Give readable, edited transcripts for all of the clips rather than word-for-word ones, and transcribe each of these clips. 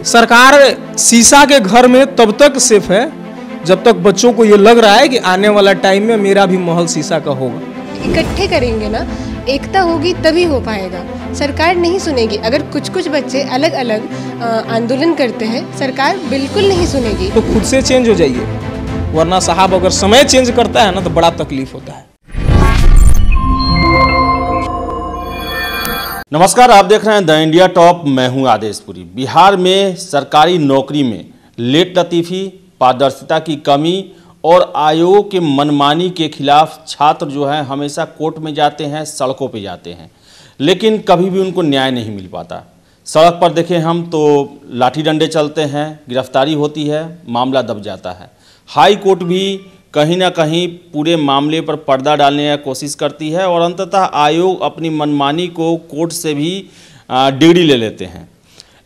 सरकार शीशा के घर में तब तक सेफ है जब तक बच्चों को ये लग रहा है कि आने वाला टाइम में मेरा भी महल शीशा का होगा। इकट्ठे करेंगे ना, एकता होगी तभी हो पाएगा। सरकार नहीं सुनेगी। अगर कुछ कुछ बच्चे अलग अलग आंदोलन करते हैं, सरकार बिल्कुल नहीं सुनेगी। तो खुद से चेंज हो जाइए, वरना साहब अगर समय चेंज करता है ना तो बड़ा तकलीफ होता है। नमस्कार, आप देख रहे हैं द इंडिया टॉप। मैं हूं आदेशपुरी। बिहार में सरकारी नौकरी में लेट लतीफ़ी, पारदर्शिता की कमी और आयोग के मनमानी के खिलाफ छात्र जो हैं हमेशा कोर्ट में जाते हैं, सड़कों पे जाते हैं, लेकिन कभी भी उनको न्याय नहीं मिल पाता। सड़क पर देखें हम तो लाठी डंडे चलते हैं, गिरफ्तारी होती है, मामला दब जाता है। हाई कोर्ट भी कहीं ना कहीं पूरे मामले पर पर्दा डालने की कोशिश करती है और अंततः आयोग अपनी मनमानी को कोर्ट से भी डिग्री ले लेते हैं,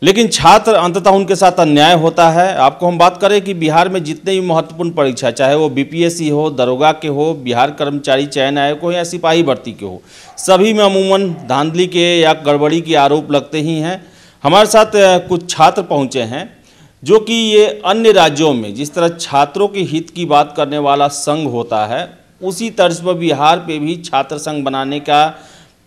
लेकिन छात्र अंततः उनके साथ अन्याय होता है। आपको हम बात करें कि बिहार में जितने भी महत्वपूर्ण परीक्षा, चाहे वो बीपीएससी हो, दरोगा के हो, बिहार कर्मचारी चयन आयोग हो या सिपाही भर्ती के हो, सभी में अमूमन धांधली के या गड़बड़ी के आरोप लगते ही हैं। हमारे साथ कुछ छात्र पहुँचे हैं जो कि ये अन्य राज्यों में जिस तरह छात्रों के हित की बात करने वाला संघ होता है, उसी तर्ज पर बिहार पे भी छात्र संघ बनाने का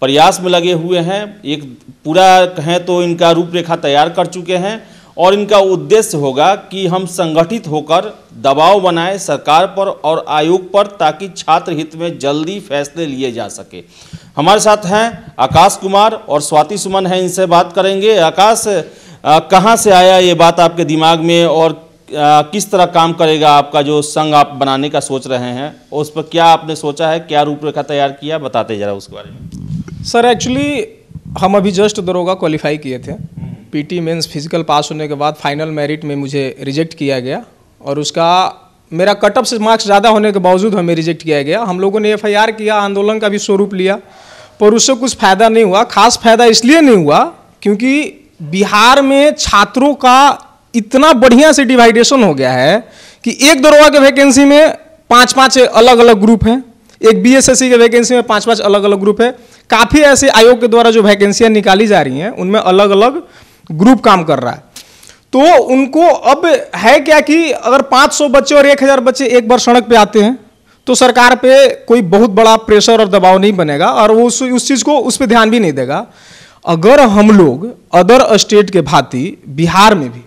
प्रयास में लगे हुए हैं। एक पूरा कहें तो इनका रूपरेखा तैयार कर चुके हैं और इनका उद्देश्य होगा कि हम संगठित होकर दबाव बनाएं सरकार पर और आयोग पर, ताकि छात्र हित में जल्दी फैसले लिए जा सके। हमारे साथ हैं आकाश कुमार और स्वाति सुमन हैं, इनसे बात करेंगे। आकाश, कहाँ से आया ये बात आपके दिमाग में और किस तरह काम करेगा आपका जो संघ आप बनाने का सोच रहे हैं, उस पर क्या आपने सोचा है, क्या रूपरेखा तैयार किया, बताते जरा उसके बारे में। सर एक्चुअली हम अभी जस्ट दरोगा क्वालिफाई किए थे। पीटी मेंस फिजिकल पास होने के बाद फाइनल मेरिट में मुझे रिजेक्ट किया गया और उसका मेरा कटअप से मार्क्स ज़्यादा होने के बावजूद हमें रिजेक्ट किया गया। हम लोगों ने एफआईआर किया, आंदोलन का भी स्वरूप लिया, पर उससे कुछ फ़ायदा नहीं हुआ। खास फायदा इसलिए नहीं हुआ क्योंकि बिहार में छात्रों का इतना बढ़िया से डिवाइडेशन हो गया है कि एक दरोगा के वैकेंसी में 5-5 अलग अलग ग्रुप हैं, एक बीएसएससी के वैकेंसी में 5-5 अलग अलग ग्रुप है। काफ़ी ऐसे आयोग के द्वारा जो वैकेंसियां निकाली जा रही हैं उनमें अलग अलग ग्रुप काम कर रहा है। तो उनको अब है क्या कि अगर 500 बच्चे और 1000 बच्चे एक बार सड़क पे आते हैं तो सरकार पे कोई बहुत बड़ा प्रेशर और दबाव नहीं बनेगा और वो उस चीज़ को उस पर ध्यान भी नहीं देगा। अगर हम लोग अदर स्टेट के भांति बिहार में भी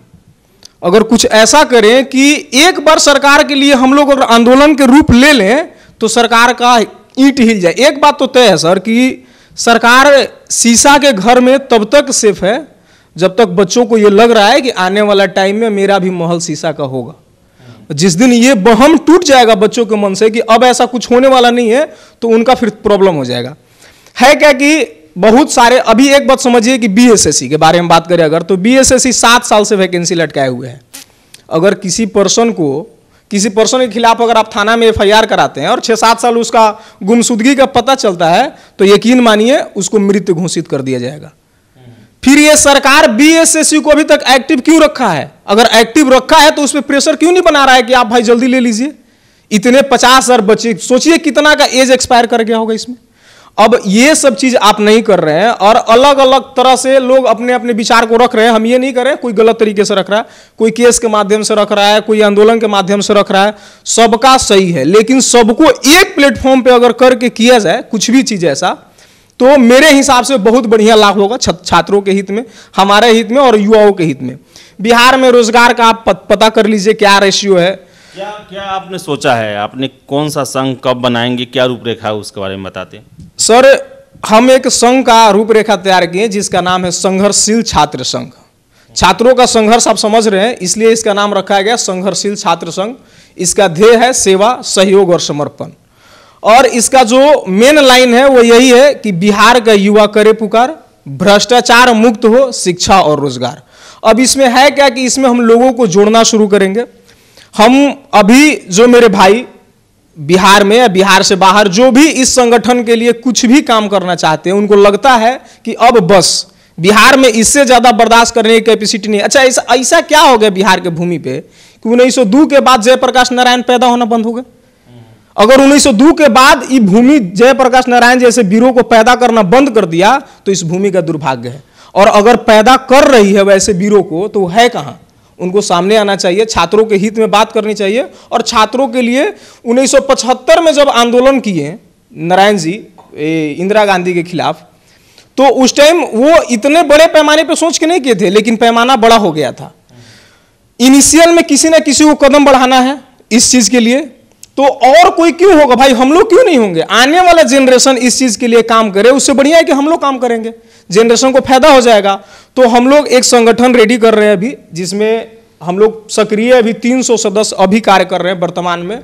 अगर कुछ ऐसा करें कि एक बार सरकार के लिए हम लोग अगर आंदोलन के रूप ले लें तो सरकार का ईंट हिल जाए। एक बात तो तय है सर कि सरकार शीशा के घर में तब तक सेफ है जब तक बच्चों को ये लग रहा है कि आने वाला टाइम में मेरा भी महल शीशा का होगा। जिस दिन ये बहम टूट जाएगा बच्चों के मन से कि अब ऐसा कुछ होने वाला नहीं है, तो उनका फिर प्रॉब्लम हो जाएगा। है क्या कि बहुत सारे, अभी एक बात समझिए कि बीएसएससी के बारे में बात करें अगर, तो बीएसएससी 7 साल से वैकेंसी लटकाए हुए है। अगर किसी पर्सन के खिलाफ अगर आप थाना में एफआईआर कराते हैं और 6-7 साल उसका गुमशुदगी का पता चलता है तो यकीन मानिए उसको मृत घोषित कर दिया जाएगा। फिर ये सरकार बीएसएससी को अभी तक एक्टिव क्यों रखा है? अगर एक्टिव रखा है तो उस पर प्रेशर क्यों नहीं बना रहा है कि आप भाई जल्दी ले लीजिए? इतने 50,000 बच्चे, सोचिए कितना का एज एक्सपायर कर गया होगा इसमें। अब ये सब चीज आप नहीं कर रहे हैं और अलग अलग तरह से लोग अपने अपने विचार को रख रहे हैं। हम ये नहीं कर रहे हैं कोई गलत तरीके से रख रहा है, कोई केस के माध्यम से रख रहा है, कोई आंदोलन के माध्यम से रख रहा है, सबका सही है, लेकिन सबको एक प्लेटफॉर्म पे अगर करके किया जाए कुछ भी चीज ऐसा, तो मेरे हिसाब से बहुत बढ़िया लाभ होगा छात्रों के हित में, हमारे हित में और युवाओं के हित में। बिहार में रोजगार का आप पता कर लीजिए क्या रेशियो है। क्या आपने सोचा है? आपने कौन सा संघ कब बनाएंगे, क्या रूपरेखा है उसके बारे में बताते हैं। सर हम एक संघ का रूपरेखा तैयार किए जिसका नाम है संघर्षशील छात्र संघ। छात्रों का संघर्ष आप समझ रहे हैं, इसलिए इसका नाम रखा गया संघर्षशील छात्र संघ। इसका ध्येय है सेवा, सहयोग और समर्पण। और इसका जो मेन लाइन है वो यही है कि बिहार का युवा करे पुकार, भ्रष्टाचार मुक्त हो शिक्षा और रोजगार। अब इसमें है क्या कि इसमें हम लोगों को जोड़ना शुरू करेंगे। हम अभी जो मेरे भाई बिहार में या बिहार से बाहर जो भी इस संगठन के लिए कुछ भी काम करना चाहते हैं, उनको लगता है कि अब बस बिहार में इससे ज़्यादा बर्दाश्त करने की कैपेसिटी नहीं। अच्छा, ऐसा क्या हो गया बिहार के भूमि पे कि 1902 के बाद जयप्रकाश नारायण पैदा होना बंद हो गए? अगर 1902 के बाद ये भूमि जयप्रकाश नारायण जैसे वीरों को पैदा करना बंद कर दिया तो इस भूमि का दुर्भाग्य है। और अगर पैदा कर रही है वैसे वीरों को तो है कहाँ? उनको सामने आना चाहिए, छात्रों के हित में बात करनी चाहिए। और छात्रों के लिए 1975 में जब आंदोलन किए नारायण जी इंदिरा गांधी के खिलाफ, तो उस टाइम वो इतने बड़े पैमाने पे सोच के नहीं किए थे, लेकिन पैमाना बड़ा हो गया था। इनिशियल में किसी ना किसी को कदम बढ़ाना है इस चीज के लिए, तो और कोई क्यों होगा भाई, हम लोग क्यों नहीं होंगे? आने वाला जनरेशन इस चीज के लिए काम करे, उससे बढ़िया है कि हम लोग काम करेंगे, जनरेशन को फायदा हो जाएगा। तो हम लोग एक संगठन रेडी कर रहे हैं अभी, जिसमें हम लोग सक्रिय अभी 300 सदस्य अभी कार्य कर रहे हैं वर्तमान में।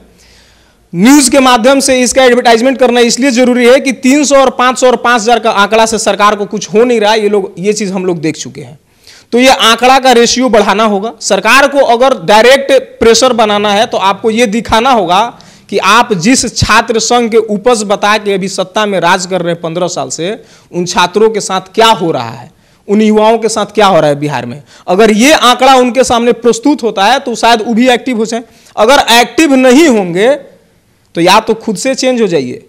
न्यूज के माध्यम से इसका एडवर्टाइजमेंट करना इसलिए जरूरी है कि 300 और 500 और 5000 का आंकड़ा से सरकार को कुछ हो नहीं रहा है, ये चीज हम लोग देख चुके हैं। तो ये आंकड़ा का रेशियो बढ़ाना होगा। सरकार को अगर डायरेक्ट प्रेशर बनाना है तो आपको ये दिखाना होगा कि आप जिस छात्र संघ के उपज बता के अभी सत्ता में राज कर रहे हैं 15 साल से, उन छात्रों के साथ क्या हो रहा है, उन युवाओं के साथ क्या हो रहा है बिहार में। अगर ये आंकड़ा उनके सामने प्रस्तुत होता है तो शायद वो भी एक्टिव हो जाए। अगर एक्टिव नहीं होंगे तो या तो खुद से चेंज हो जाइए,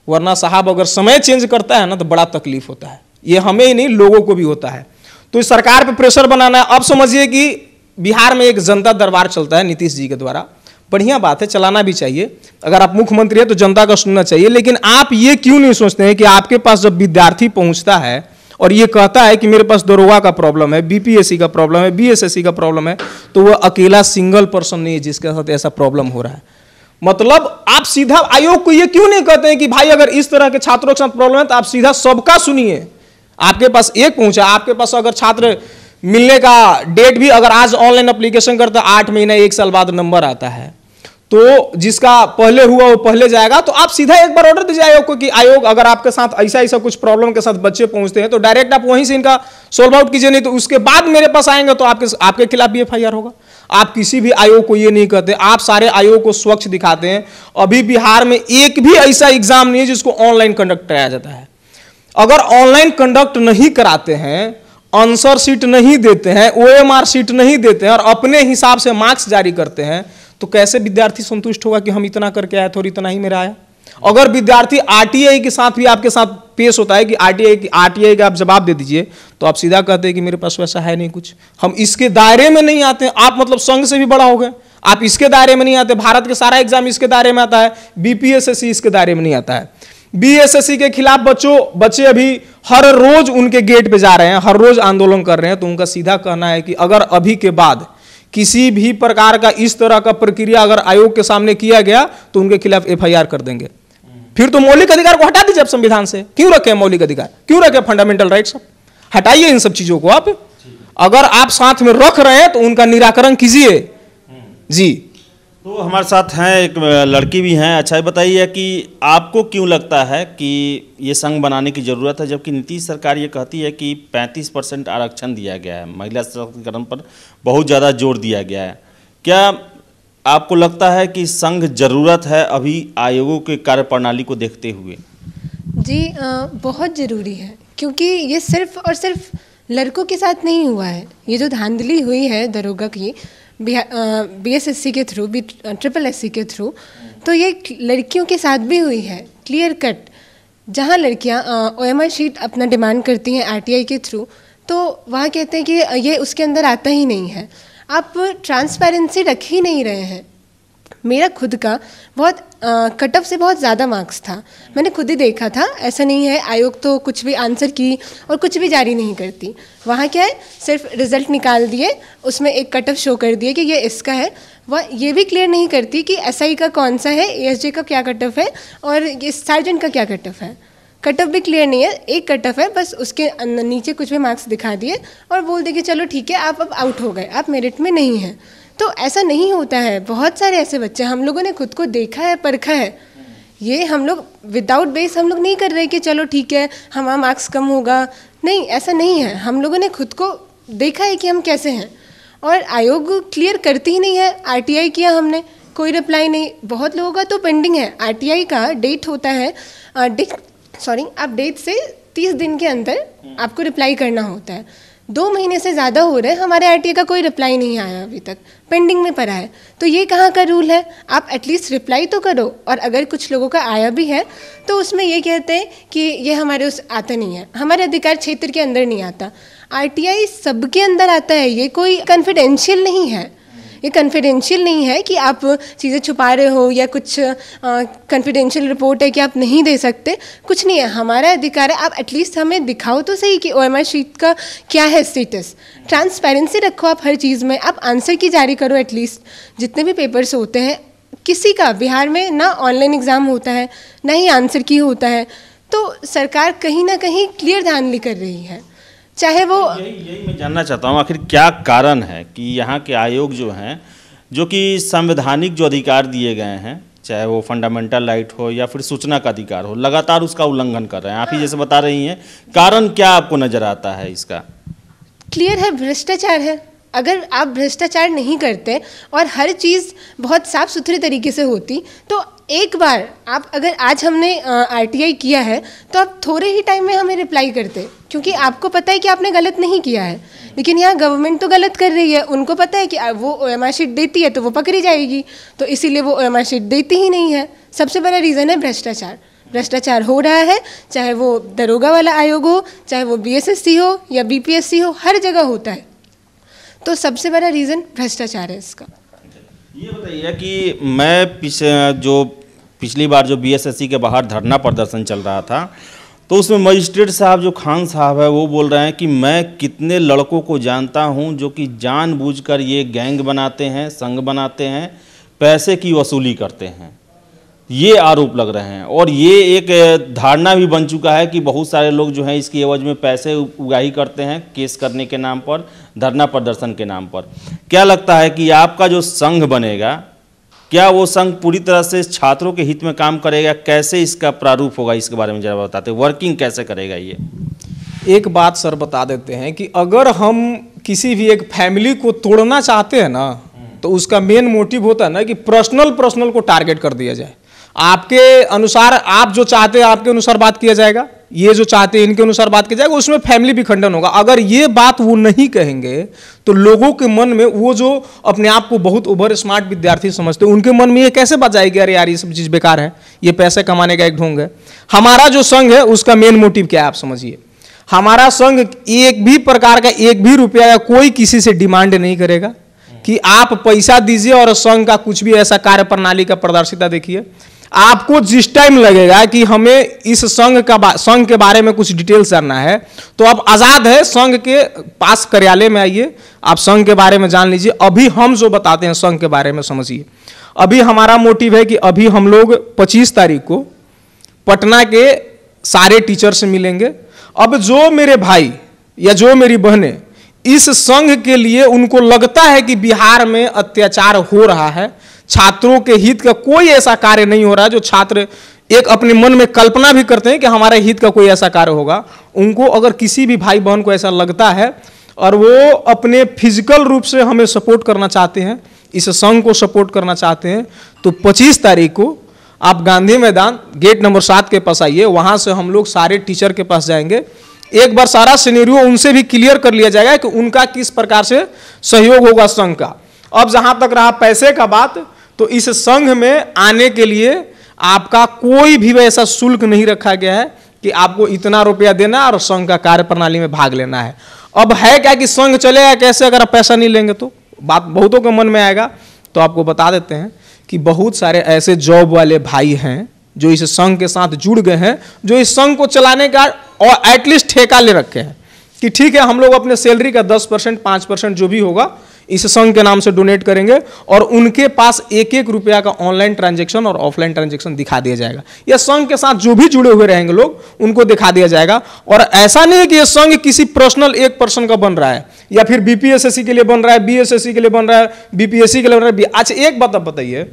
वरना साहब अगर समय चेंज करता है ना तो बड़ा तकलीफ होता है। ये हमें ही नहीं, लोगों को भी होता है। तो इस सरकार पे प्रेशर बनाना है। अब समझिए कि बिहार में एक जनता दरबार चलता है नीतीश जी के द्वारा, बढ़िया बात है, चलाना भी चाहिए। अगर आप मुख्यमंत्री हैं तो जनता का सुनना चाहिए। लेकिन आप ये क्यों नहीं सोचते हैं कि आपके पास जब विद्यार्थी पहुंचता है और ये कहता है कि मेरे पास दरोगा का प्रॉब्लम है, बीपीएससी का प्रॉब्लम है, बीएसएससी का प्रॉब्लम है, तो वह अकेला सिंगल पर्सन नहीं है जिसके साथ ऐसा प्रॉब्लम हो रहा है। मतलब आप सीधा आयोग को ये क्यों नहीं कहते हैं कि भाई अगर इस तरह के छात्रों के साथ प्रॉब्लम है तो आप सीधा सबका सुनिए। आपके पास एक पहुंचा, आपके पास अगर छात्र मिलने का डेट भी अगर आज ऑनलाइन एप्लीकेशन करता 8 महीना 1 साल बाद नंबर आता है, तो जिसका पहले हुआ वो पहले जाएगा। तो आप सीधा एक बार ऑर्डर दीजिए आयोग को कि आयोग अगर आपके साथ ऐसा कुछ प्रॉब्लम के साथ बच्चे पहुंचते हैं तो डायरेक्ट आप वहीं से इनका सोल्व आउट कीजिए, नहीं तो उसके बाद मेरे पास आएंगे तो आपके खिलाफ भी एफआईआर होगा। आप किसी भी आयोग को ये नहीं कहते, आप सारे आयोग को स्वच्छ दिखाते हैं। अभी बिहार में एक भी ऐसा एग्जाम नहीं है जिसको ऑनलाइन कंडक्ट कराया जाता है। अगर ऑनलाइन कंडक्ट नहीं कराते हैं, आंसर शीट नहीं देते हैं, ओएमआर शीट नहीं देते हैं और अपने हिसाब से मार्क्स जारी करते हैं, तो कैसे विद्यार्थी संतुष्ट होगा कि हम इतना करके आए थे और इतना ही मेरा आया? अगर विद्यार्थी आरटीआई के साथ भी आपके साथ पेश होता है कि आरटीआई का आप जवाब दे दीजिए, तो आप सीधा कहते हैं कि मेरे पास वैसा है नहीं कुछ, हम इसके दायरे में नहीं आते। आप मतलब संघ से भी बड़ा हो गए, आप इसके दायरे में नहीं आते। भारत के सारा एग्जाम इसके दायरे में आता है, बीपीएसएससी इसके दायरे में नहीं आता है। बीएसएससी के खिलाफ बच्चे अभी हर रोज उनके गेट पे जा रहे हैं, हर रोज आंदोलन कर रहे हैं। तो उनका सीधा कहना है कि अगर अभी के बाद किसी भी प्रकार का इस तरह का प्रक्रिया अगर आयोग के सामने किया गया तो उनके खिलाफ एफआईआर कर देंगे। फिर तो मौलिक अधिकार को हटा दीजिए आप संविधान से। क्यों रखे मौलिक अधिकार, क्यों रखे फंडामेंटल राइट्स? हटाइए इन सब चीजों को। आप अगर आप साथ में रख रहे हैं तो उनका निराकरण कीजिए जी। तो हमारे साथ हैं एक लड़की भी हैं। अच्छा, बताइए कि आपको क्यों लगता है कि ये संघ बनाने की ज़रूरत है, जबकि नीतीश सरकार ये कहती है कि 35% आरक्षण दिया गया है, महिला सशक्तिकरण पर बहुत ज़्यादा जोर दिया गया है। क्या आपको लगता है कि संघ ज़रूरत है अभी आयोगों के कार्यप्रणाली को देखते हुए? जी बहुत ज़रूरी है, क्योंकि ये सिर्फ और सिर्फ लड़कों के साथ नहीं हुआ है। ये जो धांधली हुई है दरोगा की बीएसएससी के थ्रू, ट्रिपल एससी के थ्रू, तो ये लड़कियों के साथ भी हुई है क्लियर कट। जहाँ लड़कियाँ ओएमआर शीट अपना डिमांड करती हैं आरटीआई के थ्रू, तो वहाँ कहते हैं कि ये उसके अंदर आता ही नहीं है। आप ट्रांसपेरेंसी रख ही नहीं रहे हैं। मेरा खुद का बहुत कट ऑफ से बहुत ज़्यादा मार्क्स था, मैंने खुद ही देखा था। ऐसा नहीं है आयोग तो कुछ भी आंसर की और कुछ भी जारी नहीं करती। वहाँ क्या है, सिर्फ रिज़ल्ट निकाल दिए, उसमें एक कट ऑफ शो कर दिए कि ये इसका है। वह ये भी क्लियर नहीं करती कि एसआई का कौन सा है, एएसजे का क्या कट ऑफ है और ये सार्जेंट का क्या कट ऑफ है। कट ऑफ भी क्लियर नहीं है, एक कट ऑफ है, बस उसके नीचे कुछ भी मार्क्स दिखा दिए और बोल दिए कि चलो ठीक है आप अब आउट हो गए, आप मेरिट में नहीं हैं। तो ऐसा नहीं होता है। बहुत सारे ऐसे बच्चे हम लोगों ने खुद को देखा है, परखा है। ये हम लोग विदाउट बेस हम लोग नहीं कर रहे कि चलो ठीक है हमारा मार्क्स कम होगा, नहीं, ऐसा नहीं है। हम लोगों ने खुद को देखा है कि हम कैसे हैं और आयोग क्लियर करती ही नहीं है। आरटीआई किया हमने, कोई रिप्लाई नहीं। बहुत लोगों का तो पेंडिंग है। आरटीआई का डेट होता है आप डेट से 30 दिन के अंदर आपको रिप्लाई करना होता है। 2 महीने से ज़्यादा हो रहे हैं, हमारे आरटीआई का कोई रिप्लाई नहीं आया अभी तक, पेंडिंग में पड़ा है। तो ये कहाँ का रूल है? आप एटलीस्ट रिप्लाई तो करो। और अगर कुछ लोगों का आया भी है तो उसमें ये कहते हैं कि ये हमारे उस आता नहीं है, हमारे अधिकार क्षेत्र के अंदर नहीं आता। आरटीआई सबके अंदर आता है, ये कोई कॉन्फिडेंशियल नहीं है। ये कॉन्फिडेंशियल नहीं है कि आप चीज़ें छुपा रहे हो या कुछ कॉन्फिडेंशियल रिपोर्ट है कि आप नहीं दे सकते, कुछ नहीं है, हमारा अधिकार है। आप एटलीस्ट हमें दिखाओ तो सही कि ओएमआर शीट का क्या है स्टेटस। ट्रांसपेरेंसी रखो आप हर चीज़ में, आप आंसर की जारी करो। एटलीस्ट जितने भी पेपर्स होते हैं, किसी का बिहार में ना ऑनलाइन एग्ज़ाम होता है ना ही आंसर की होता है, तो सरकार कहीं ना कहीं क्लियर धांधली कर रही है। चाहे वो यही मैं जानना चाहता हूँ, आखिर क्या कारण है कि यहाँ के आयोग जो हैं, जो कि संवैधानिक जो अधिकार दिए गए हैं, चाहे वो फंडामेंटल राइट हो या फिर सूचना का अधिकार हो, लगातार उसका उल्लंघन कर रहे हैं। आप ही जैसे बता रही हैं, कारण क्या आपको नजर आता है इसका? क्लियर है, भ्रष्टाचार है। अगर आप भ्रष्टाचार नहीं करते और हर चीज़ बहुत साफ सुथरे तरीके से होती, तो एक बार आप अगर आज हमने आरटीआई किया है तो आप थोड़े ही टाइम में हमें रिप्लाई करते, क्योंकि आपको पता है कि आपने गलत नहीं किया है। लेकिन यहाँ गवर्नमेंट तो गलत कर रही है, उनको पता है कि वो ओएमआर शीट देती है तो वो पकड़ी जाएगी, तो इसीलिए वो ओएमआर शीट देती ही नहीं है। सबसे बड़ा रीज़न है भ्रष्टाचार। भ्रष्टाचार हो रहा है, चाहे वो दरोगा वाला आयोग हो, चाहे वो बीएसएससी हो या बीपीएससी हो, हर जगह होता है। तो सबसे बड़ा रीज़न भ्रष्टाचार है इसका। ये बताइए कि मैं पिछली बार जो बीएसएससी के बाहर धरना प्रदर्शन चल रहा था, तो उसमें मजिस्ट्रेट साहब जो खान साहब है वो बोल रहे हैं कि मैं कितने लड़कों को जानता हूं जो कि जानबूझकर ये गैंग बनाते हैं, संघ बनाते हैं, पैसे की वसूली करते हैं। ये आरोप लग रहे हैं और ये एक धारणा भी बन चुका है कि बहुत सारे लोग जो हैं इसकी एवज में पैसे उगाही करते हैं, केस करने के नाम पर, धरना प्रदर्शन के नाम पर। क्या लगता है कि आपका जो संघ बनेगा, क्या वो संघ पूरी तरह से छात्रों के हित में काम करेगा? कैसे इसका प्रारूप होगा, इसके बारे में जरा बताते, वर्किंग कैसे करेगा ये? एक बात सर बता देते हैं कि अगर हम किसी भी एक फैमिली को तोड़ना चाहते हैं ना, तो उसका मेन मोटिव होता है ना कि पर्सनल को टारगेट कर दिया जाए। आपके अनुसार, आप जो चाहते हैं आपके अनुसार बात किया जाएगा, ये जो चाहते हैं इनके अनुसार बात किया जाएगा, उसमें फैमिली भी खंडन होगा। अगर ये बात वो नहीं कहेंगे तो लोगों के मन में, वो जो अपने आप को बहुत ओवर स्मार्ट विद्यार्थी समझते हैं, उनके मन में ये कैसे बात जाएगी, अरे यार ये सब चीज़ बेकार है, ये पैसे कमाने का एक ढोंग है। हमारा जो संघ है उसका मेन मोटिव क्या है आप समझिए। हमारा संघ एक भी प्रकार का, एक भी रुपया या कोई किसी से डिमांड नहीं करेगा कि आप पैसा दीजिए और संघ का कुछ भी ऐसा कार्य प्रणाली का प्रदर्शिता देखिए। आपको जिस टाइम लगेगा कि हमें इस संघ के बारे में कुछ डिटेल्स जानना है, तो आप आज़ाद है, संघ के पास कार्यालय में आइए, आप संघ के बारे में जान लीजिए। अभी हम जो बताते हैं संघ के बारे में समझिए। अभी हमारा मोटिव है कि अभी हम लोग 25 तारीख को पटना के सारे टीचर से मिलेंगे। अब जो मेरे भाई या जो मेरी बहनें इस संघ के लिए उनको लगता है कि बिहार में अत्याचार हो रहा है, छात्रों के हित का कोई ऐसा कार्य नहीं हो रहा है, जो छात्र एक अपने मन में कल्पना भी करते हैं कि हमारे हित का कोई ऐसा कार्य होगा, उनको अगर किसी भी भाई बहन को ऐसा लगता है और वो अपने फिजिकल रूप से हमें सपोर्ट करना चाहते हैं, इस संघ को सपोर्ट करना चाहते हैं, तो 25 तारीख को आप गांधी मैदान गेट नंबर 7 के पास आइए। वहाँ से हम लोग सारे टीचर के पास जाएंगे। एक बार सारा सिनेरियो उनसे भी क्लियर कर लिया जाएगा कि उनका किस प्रकार से सहयोग होगा संघ का। अब जहाँ तक रहा पैसे का बात, तो इस संघ में आने के लिए आपका कोई भी ऐसा शुल्क नहीं रखा गया है कि आपको इतना रुपया देना है और संघ का कार्य प्रणाली में भाग लेना है। अब है क्या कि संघ चलेगा कैसे अगर आप पैसा नहीं लेंगे, तो बात बहुतों के मन में आएगा। तो आपको बता देते हैं कि बहुत सारे ऐसे जॉब वाले भाई हैं जो इस संघ के साथ जुड़ गए हैं, जो इस संघ को चलाने का और एटलीस्ट ठेका ले रखे हैं कि ठीक है हम लोग अपने सैलरी का 10%, 5% जो भी होगा इस संघ के नाम से डोनेट करेंगे, और उनके पास 1-1 रुपया का ऑनलाइन ट्रांजैक्शन और ऑफलाइन ट्रांजैक्शन दिखा दिया जाएगा। यह संघ के साथ जो भी जुड़े हुए रहेंगे लोग, उनको दिखा दिया जाएगा। और ऐसा नहीं है कि यह संघ किसी पर्सनल एक पर्सन का बन रहा है या फिर बीपीएसएससी के लिए बन रहा है, बीएसएससी के लिए बन रहा है, बीपीएससी के लिए बन रहा है। अच्छा एक बात आप बताइए,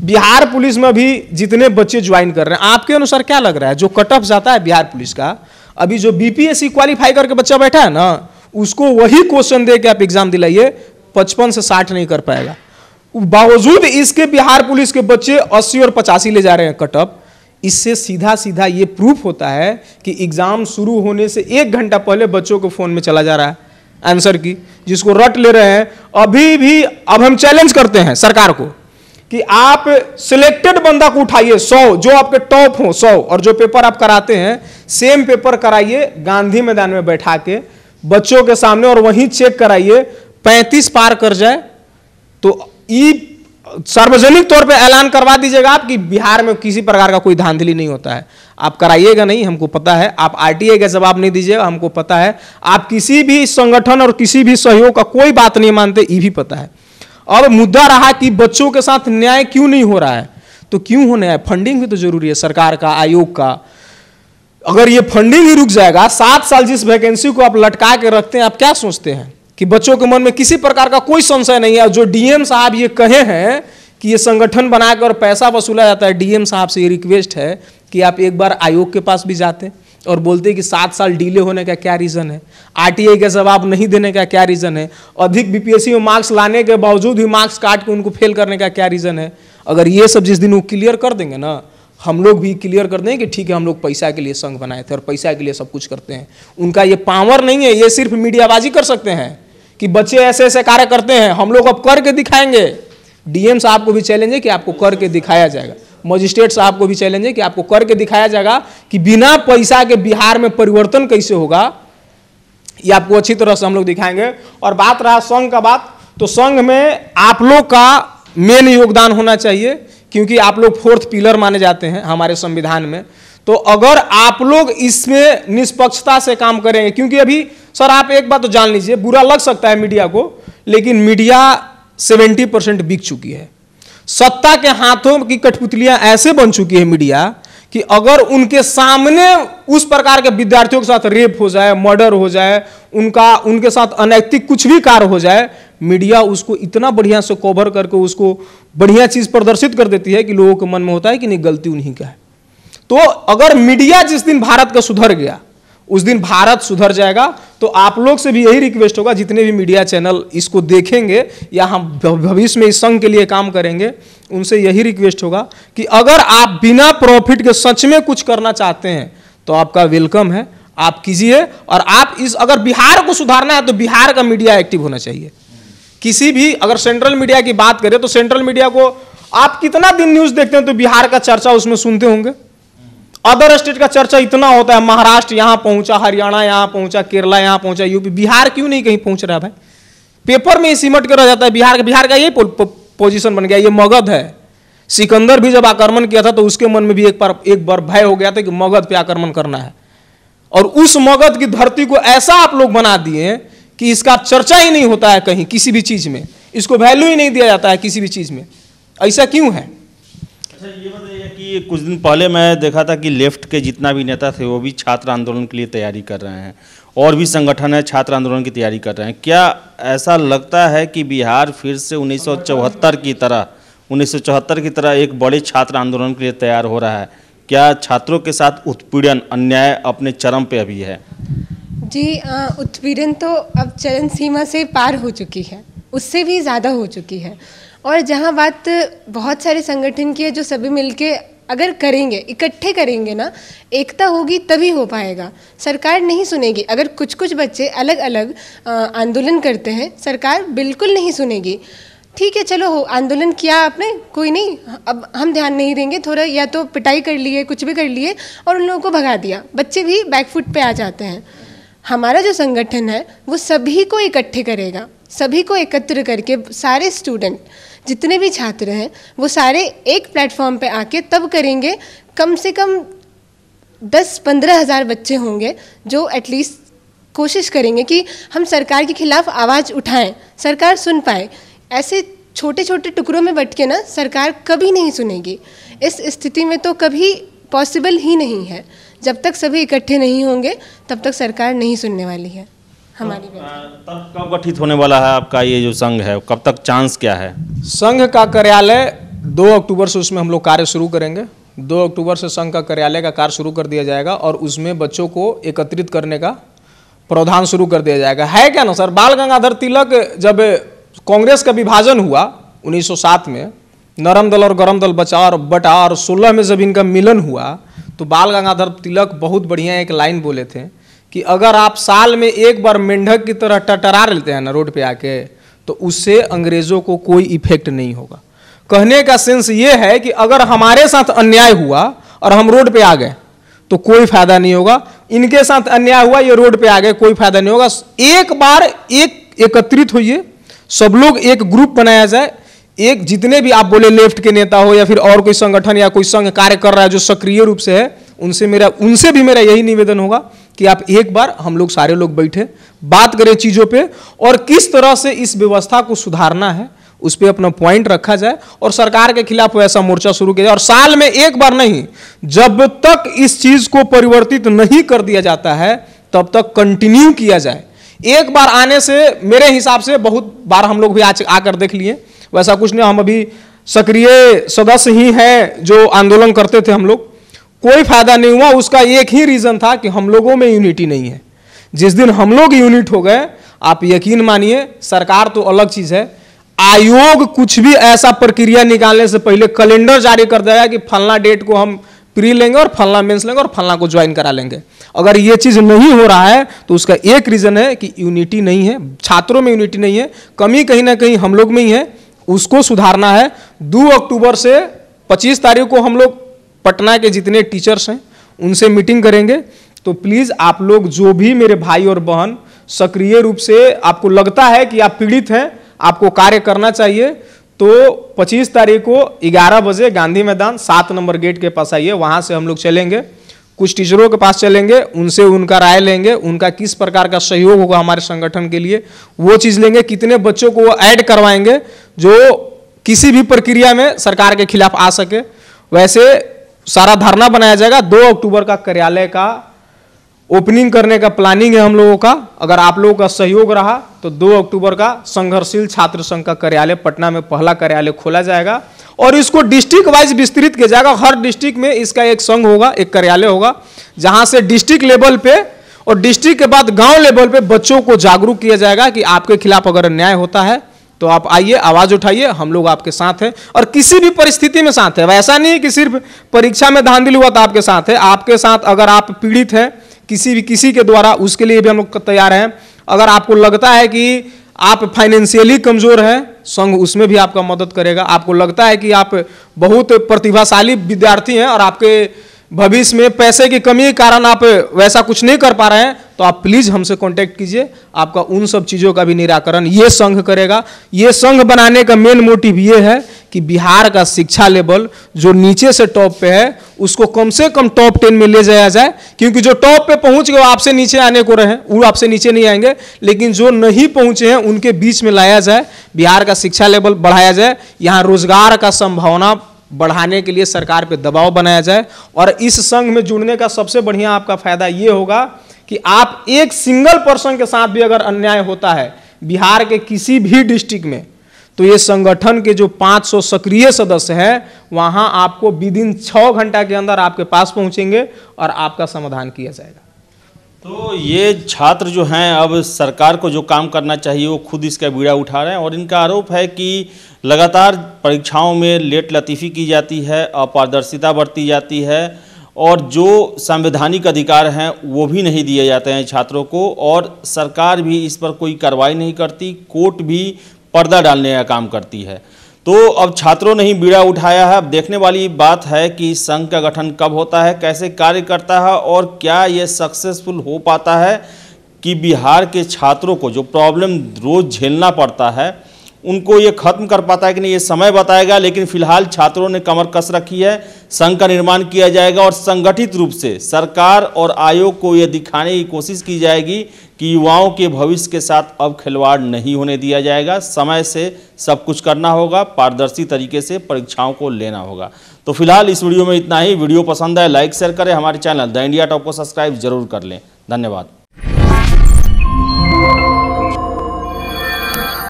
बिहार पुलिस में अभी जितने बच्चे ज्वाइन कर रहे हैं, आपके अनुसार क्या लग रहा है जो कट ऑफ जाता है बिहार पुलिस का, अभी जो बीपीएससी क्वालिफाई करके बच्चा बैठा है ना, उसको वही क्वेश्चन दे के आप एग्जाम दिलाइए, 55 से 60 नहीं कर पाएगा। बावजूद इसके बिहार पुलिस के बच्चे 80 और 85 ले जा रहे हैं कट ऑफ। इससे सीधा सीधा ये प्रूफ होता है कि एग्जाम शुरू होने से 1 घंटा पहले बच्चों को फोन में चला जा रहा है आंसर की, जिसको रट ले रहे हैं। अभी भी अब हम चैलेंज करते हैं सरकार को कि आप सिलेक्टेड बंदा को उठाइए, 100 जो आपके टॉप हो 100, और जो पेपर आप कराते हैं सेम पेपर कराइए, गांधी मैदान में बैठा के बच्चों के सामने और वहीं चेक कराइए, 35 पार कर जाए तो सार्वजनिक तौर पे ऐलान करवा दीजिएगा आप कि बिहार में किसी प्रकार का कोई धांधली नहीं होता है। आप कराइएगा नहीं, हमको पता है। आप आरटीआई का जवाब नहीं दीजिएगा, हमको पता है। आप किसी भी संगठन और किसी भी सहयोग का कोई बात नहीं मानते, ये भी पता है। और मुद्दा रहा कि बच्चों के साथ न्याय क्यों नहीं हो रहा है, तो क्यों होना है? फंडिंग भी तो जरूरी है सरकार का, आयोग का। अगर ये फंडिंग ही रुक जाएगा, 7 साल जिस वैकेंसी को आप लटका के रखते हैं, आप क्या सोचते हैं कि बच्चों के मन में किसी प्रकार का कोई संशय नहीं है? जो डीएम साहब ये कहे हैं कि ये संगठन बनाकर पैसा वसूला जाता है, डीएम साहब से ये रिक्वेस्ट है कि आप एक बार आयोग के पास भी जाते और बोलते कि 7 साल डिले होने का क्या रीज़न है, आरटीआई का जवाब नहीं देने का क्या रीज़न है, अधिक बीपीएससी में मार्क्स लाने के बावजूद भी मार्क्स काट के उनको फेल करने का क्या रीज़न है। अगर ये सब जिस दिन वो क्लियर कर देंगे ना, हम लोग भी क्लियर कर देंगे कि ठीक है, हम लोग पैसा के लिए संघ बनाए थे और पैसा के लिए सब कुछ करते हैं। उनका ये पावर नहीं है, ये सिर्फ मीडियाबाजी कर सकते हैं कि बच्चे ऐसे ऐसे कार्य करते हैं, हम लोग अब करके दिखाएंगे। डीएम साहब को भी चैलेंज है कि आपको करके दिखाया जाएगा, मजिस्ट्रेट साहब को भी चैलेंज है कि आपको करके दिखाया जाएगा कि बिना पैसा के बिहार में परिवर्तन कैसे होगा, ये आपको अच्छी तरह से हम लोग दिखाएंगे। और बात रहा संघ का बात, तो संघ में आप लोग का मेन योगदान होना चाहिए, क्योंकि आप लोग 4th पिलर माने जाते हैं हमारे संविधान में। तो अगर आप लोग इसमें निष्पक्षता से काम करेंगे, क्योंकि अभी सर आप एक बात तो जान लीजिए, बुरा लग सकता है मीडिया को, लेकिन मीडिया 70% बिक चुकी है। सत्ता के हाथों की कठपुतलियां ऐसे बन चुकी है मीडिया कि अगर उनके सामने उस प्रकार के विद्यार्थियों के साथ रेप हो जाए, मर्डर हो जाए, उनके साथ अनैतिक कुछ भी कार्य हो जाए, मीडिया उसको इतना बढ़िया से कवर करके उसको बढ़िया चीज प्रदर्शित कर देती है कि लोगों के मन में होता है कि नहीं, गलती उन्हीं का है। तो अगर मीडिया जिस दिन भारत का सुधर गया, उस दिन भारत सुधर जाएगा। तो आप लोग से भी यही रिक्वेस्ट होगा, जितने भी मीडिया चैनल इसको देखेंगे या हम भविष्य में इस संघ के लिए काम करेंगे, उनसे यही रिक्वेस्ट होगा कि अगर आप बिना प्रॉफिट के सच में कुछ करना चाहते हैं तो आपका वेलकम है, आप कीजिए। और आप अगर बिहार को सुधारना है तो बिहार का मीडिया एक्टिव होना चाहिए। किसी भी अगर सेंट्रल मीडिया की बात करें तो सेंट्रल मीडिया को आप कितना दिन न्यूज देखते हैं तो बिहार का चर्चा उसमें सुनते होंगे। अदर स्टेट का चर्चा इतना होता है, महाराष्ट्र यहां पहुंचा, हरियाणा यहां पहुंचा, केरला यहां पहुंचा, यूपी, बिहार क्यों नहीं कहीं पहुंच रहा भाई? पेपर में ही सिमट के रह जाता है बिहार का ये पोजीशन बन गया। ये मगध है। सिकंदर भी जब आक्रमण किया था तो उसके मन में भी एक बार भय हो गया था कि मगध पे आक्रमण करना है, और उस मगध की धरती को ऐसा आप लोग बना दिए कि इसका चर्चा ही नहीं होता है कहीं, किसी भी चीज में इसको वैल्यू ही नहीं दिया जाता है किसी भी चीज में। ऐसा क्यों है? अच्छा, ये बताइए कि कुछ दिन पहले मैं देखा था कि लेफ्ट के जितना भी नेता थे वो भी छात्र आंदोलन के लिए तैयारी कर रहे हैं, और भी संगठन है छात्र आंदोलन की तैयारी कर रहे हैं। क्या ऐसा लगता है कि बिहार फिर से 1974 की तरह एक बड़े छात्र आंदोलन के लिए तैयार हो रहा है? क्या छात्रों के साथ उत्पीड़न, अन्याय अपने चरम पे अभी है? जी, उत्पीड़न तो अब चरम सीमा से पार हो चुकी है, उससे भी ज़्यादा हो चुकी है। और जहाँ बात बहुत सारे संगठन की है जो सभी मिलके अगर करेंगे, इकट्ठे करेंगे ना, एकता होगी तभी हो पाएगा। सरकार नहीं सुनेगी। अगर कुछ कुछ बच्चे अलग अलग आंदोलन करते हैं, सरकार बिल्कुल नहीं सुनेगी। ठीक है, चलो हो आंदोलन किया आपने, कोई नहीं, अब हम ध्यान नहीं देंगे, थोड़ा या तो पिटाई कर लिए, कुछ भी कर लिए और उन लोगों को भगा दिया, बच्चे भी बैकफुट पे आ जाते हैं। हमारा जो संगठन है वो सभी को इकट्ठे करेगा, सभी को एकत्र करके, सारे स्टूडेंट जितने भी छात्र हैं वो सारे एक प्लेटफॉर्म पे आके तब करेंगे। कम से कम 10-15 हज़ार बच्चे होंगे जो एटलीस्ट कोशिश करेंगे कि हम सरकार के खिलाफ आवाज़ उठाएं, सरकार सुन पाए। ऐसे छोटे छोटे टुकड़ों में बट के ना सरकार कभी नहीं सुनेगी। इस स्थिति में तो कभी पॉसिबल ही नहीं है। जब तक सभी इकट्ठे नहीं होंगे तब तक सरकार नहीं सुनने वाली है हमारी बात। तब कब गठित होने वाला है आपका ये जो संघ है, कब तक चांस क्या है? संघ का कार्यालय 2 अक्टूबर से उसमें हम लोग कार्य शुरू करेंगे। 2 अक्टूबर से संघ का कार्यालय का कार्य शुरू कर दिया जाएगा और उसमें बच्चों को एकत्रित करने का प्रावधान शुरू कर दिया जाएगा। है क्या ना सर, बाल गंगाधर तिलक जब कांग्रेस का विभाजन हुआ 1907 में, नरम दल और गरम दल बचा और बटा, और 16 में जब इनका मिलन हुआ तो बाल गंगाधर तिलक बहुत बढ़िया एक लाइन बोले थे कि अगर आप साल में एक बार मेंढक की तरह टटरा लेते हैं ना रोड पे आके, तो उससे अंग्रेजों को कोई इफेक्ट नहीं होगा। कहने का सेंस ये है कि अगर हमारे साथ अन्याय हुआ और हम रोड पे आ गए तो कोई फायदा नहीं होगा। इनके साथ अन्याय हुआ, ये रोड पे आ गए, कोई फायदा नहीं होगा। एक बार एकत्रित होइए, सब लोग एक ग्रुप बनाया जाए, एक जितने भी आप बोले लेफ्ट के नेता हो या फिर और कोई संगठन या कोई संघ कार्य कर रहा है जो सक्रिय रूप से है, उनसे भी मेरा यही निवेदन होगा कि आप एक बार हम लोग सारे लोग बैठे बात करें चीजों पे और किस तरह से इस व्यवस्था को सुधारना है उस पर अपना पॉइंट रखा जाए और सरकार के खिलाफ वैसा मोर्चा शुरू किया जाए। और साल में एक बार नहीं, जब तक इस चीज को परिवर्तित नहीं कर दिया जाता है तब तक कंटिन्यू किया जाए। एक बार आने से मेरे हिसाब से बहुत बार हम लोग भी आज आकर देख लिए, वैसा कुछ नहीं। हम अभी सक्रिय सदस्य ही हैं जो आंदोलन करते थे, हम लोग कोई फायदा नहीं हुआ। उसका एक ही रीजन था कि हम लोगों में यूनिटी नहीं है। जिस दिन हम लोग यूनिट हो गए, आप यकीन मानिए, सरकार तो अलग चीज है, आयोग कुछ भी ऐसा प्रक्रिया निकालने से पहले कैलेंडर जारी कर देगा कि फलना डेट को हम प्री लेंगे और फलना मेंस लेंगे और फलना को ज्वाइन करा लेंगे। अगर ये चीज नहीं हो रहा है तो उसका एक रीजन है कि यूनिटी नहीं है, छात्रों में यूनिटी नहीं है, कमी कहीं ना कहीं हम लोग में ही है, उसको सुधारना है। 2 अक्टूबर से 25 तारीख को हम लोग पटना के जितने टीचर्स हैं उनसे मीटिंग करेंगे। तो प्लीज आप लोग जो भी मेरे भाई और बहन सक्रिय रूप से आपको लगता है कि आप पीड़ित हैं, आपको कार्य करना चाहिए, तो 25 तारीख को 11 बजे गांधी मैदान 7 नंबर गेट के पास आइए। वहां से हम लोग चलेंगे, कुछ टीचरों के पास चलेंगे, उनसे उनका राय लेंगे, उनका किस प्रकार का सहयोग होगा हमारे संगठन के लिए वो चीज लेंगे, कितने बच्चों को वो ऐड करवाएंगे जो किसी भी प्रक्रिया में सरकार के खिलाफ आ सके। वैसे सारा धरना बनाया जाएगा। 2 अक्टूबर का कार्यालय का ओपनिंग करने का प्लानिंग है हम लोगों का। अगर आप लोगों का सहयोग रहा तो 2 अक्टूबर का संघर्षशील छात्र संघ का कार्यालय पटना में पहला कार्यालय खोला जाएगा और इसको डिस्ट्रिक्ट वाइज विस्तृत किया जाएगा। हर डिस्ट्रिक्ट में इसका एक संघ होगा, एक कार्यालय होगा, जहां से डिस्ट्रिक्ट लेवल पे और डिस्ट्रिक्ट के बाद गांव लेवल पे बच्चों को जागरूक किया जाएगा कि आपके खिलाफ अगर अन्याय होता है तो आप आइए, आवाज उठाइए, हम लोग आपके साथ हैं और किसी भी परिस्थिति में साथ है। वैसा नहीं कि सिर्फ परीक्षा में धांधली हुआ तो आपके साथ है, आपके साथ अगर आप पीड़ित हैं किसी के द्वारा, उसके लिए भी हम लोग तैयार हैं। अगर आपको लगता है कि आप फाइनेंशियली कमजोर हैं, संघ उसमें भी आपका मदद करेगा। आपको लगता है कि आप बहुत प्रतिभाशाली विद्यार्थी हैं और आपके भविष्य में पैसे की कमी के कारण आप वैसा कुछ नहीं कर पा रहे हैं, तो आप प्लीज हमसे कांटेक्ट कीजिए। आपका उन सब चीजों का भी निराकरण ये संघ करेगा। ये संघ बनाने का मेन मोटिव ये है कि बिहार का शिक्षा लेवल जो नीचे से टॉप पे है उसको कम से कम टॉप 10 में ले जाया जाए, क्योंकि जो टॉप पे पहुंच गए वो आपसे नीचे आने को रहे, वो आपसे नीचे नहीं आएंगे, लेकिन जो नहीं पहुंचे हैं उनके बीच में लाया जाए, बिहार का शिक्षा लेवल बढ़ाया जाए, यहाँ रोजगार का संभावना बढ़ाने के लिए सरकार पे दबाव बनाया जाए। और इस संघ में जुड़ने का सबसे बढ़िया आपका फायदा ये होगा कि आप एक सिंगल पर्सन के साथ भी अगर अन्याय होता है बिहार के किसी भी डिस्ट्रिक्ट में, तो ये संगठन के जो 500 सक्रिय सदस्य हैं वहां आपको विदिन 6 घंटा के अंदर आपके पास पहुंचेंगे और आपका समाधान किया जाएगा। तो ये छात्र जो हैं अब सरकार को जो काम करना चाहिए वो खुद इसका बीड़ा उठा रहे हैं और इनका आरोप है कि लगातार परीक्षाओं में लेट लतीफ़ी की जाती है, अपारदर्शिता बरती जाती है और जो संवैधानिक अधिकार हैं वो भी नहीं दिए जाते हैं छात्रों को और सरकार भी इस पर कोई कार्रवाई नहीं करती, कोर्ट भी पर्दा डालने का काम करती है। तो अब छात्रों ने ही बीड़ा उठाया है। अब देखने वाली बात है कि संघ का गठन कब होता है, कैसे कार्य करता है और क्या ये सक्सेसफुल हो पाता है कि बिहार के छात्रों को जो प्रॉब्लम रोज़ झेलना पड़ता है उनको ये खत्म कर पाता है कि नहीं, ये समय बताएगा। लेकिन फिलहाल छात्रों ने कमर कस रखी है, संघ का निर्माण किया जाएगा और संगठित रूप से सरकार और आयोग को ये दिखाने की कोशिश की जाएगी कि युवाओं के भविष्य के साथ अब खिलवाड़ नहीं होने दिया जाएगा। समय से सब कुछ करना होगा, पारदर्शी तरीके से परीक्षाओं को लेना होगा। तो फिलहाल इस वीडियो में इतना ही। वीडियो पसंद है लाइक शेयर करें, हमारे चैनल द इंडिया टॉप को सब्सक्राइब जरूर कर लें। धन्यवाद।